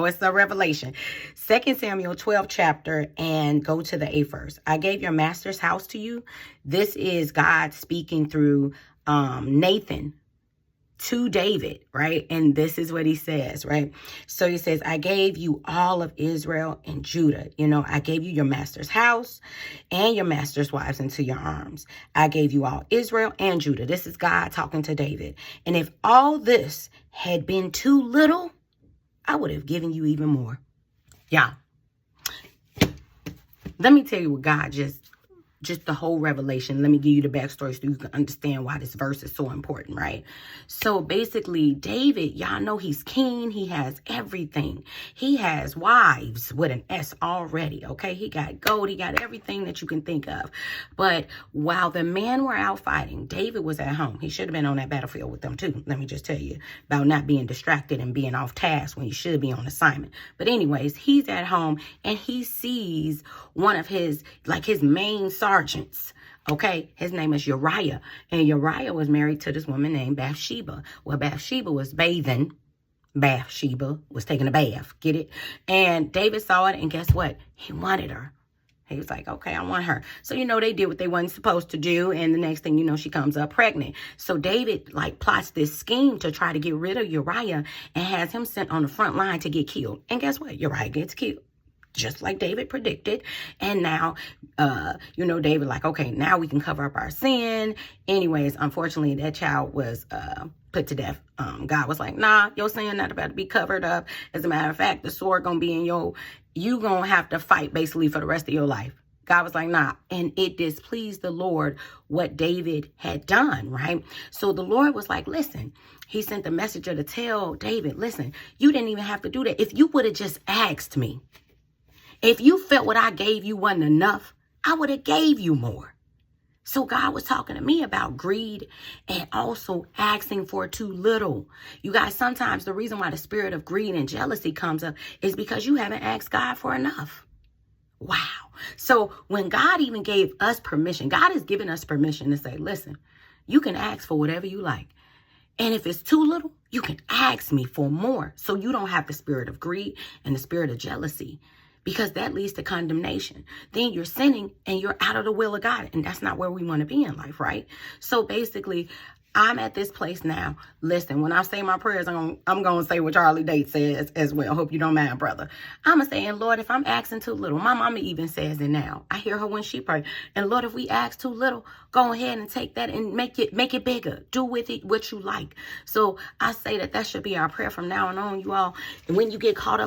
It's a revelation. 2 Samuel 12 chapter, and go to the 8th verse. I gave your master's house to you. This is God speaking through Nathan to David, right? And this is what he says, right? So he says, I gave you all of Israel and Judah. I gave you your master's house and your master's wives into your arms. I gave you all Israel and Judah. This is God talking to David. And if all this had been too little, I would have given you even more. Yeah. Let me tell you what God just the whole revelation. Let me give you the backstory so you can understand why this verse is so important, right? So basically, David, y'all know he's king. He has everything. He has wives with an S already, okay? He got gold. He got everything that you can think of. But while the men were out fighting, David was at home. He should have been on that battlefield with them too. Let me just tell you about not being distracted and being off task when you should be on assignment. But anyways, he's at home and he sees one of his main sergeants. Okay, his name is Uriah, and Uriah was married to this woman named Bathsheba. Well, Bathsheba was bathing. Bathsheba was taking a bath. Get it? And David saw it, and guess what? He wanted her. He was like, okay, I want her. So, they did what they wasn't supposed to do. And the next thing you know, she comes up pregnant. So David plots this scheme to try to get rid of Uriah and has him sent on the front line to get killed. And guess what? Uriah gets killed, just like David predicted. And now, David okay, now we can cover up our sin. Anyways, unfortunately, that child was put to death. God was like, nah, your sin not about to be covered up. As a matter of fact, the sword gonna be in you gonna have to fight basically for the rest of your life. God was like, nah. And it displeased the Lord what David had done, right? So the Lord was like, listen, he sent the messenger to tell David, listen, you didn't even have to do that. If you would have just asked me, if you felt what I gave you wasn't enough, I would have gave you more. So God was talking to me about greed and also asking for too little. You guys, sometimes the reason why the spirit of greed and jealousy comes up is because you haven't asked God for enough. Wow. So when God even gave us permission, God has given us permission to say, listen, you can ask for whatever you like. And if it's too little, you can ask me for more. So you don't have the spirit of greed and the spirit of jealousy, because that leads to condemnation. Then you're sinning and you're out of the will of God. And that's not where we want to be in life, right? So basically, I'm at this place now. Listen, when I say my prayers, I'm going to say what Charlie Date says as well. Hope you don't mind, brother. I'm saying, Lord, if I'm asking too little, my mama even says it now. I hear her when she prays. And Lord, if we ask too little, go ahead and take that and make it bigger. Do with it what you like. So I say that should be our prayer from now on, you all. And when you get caught up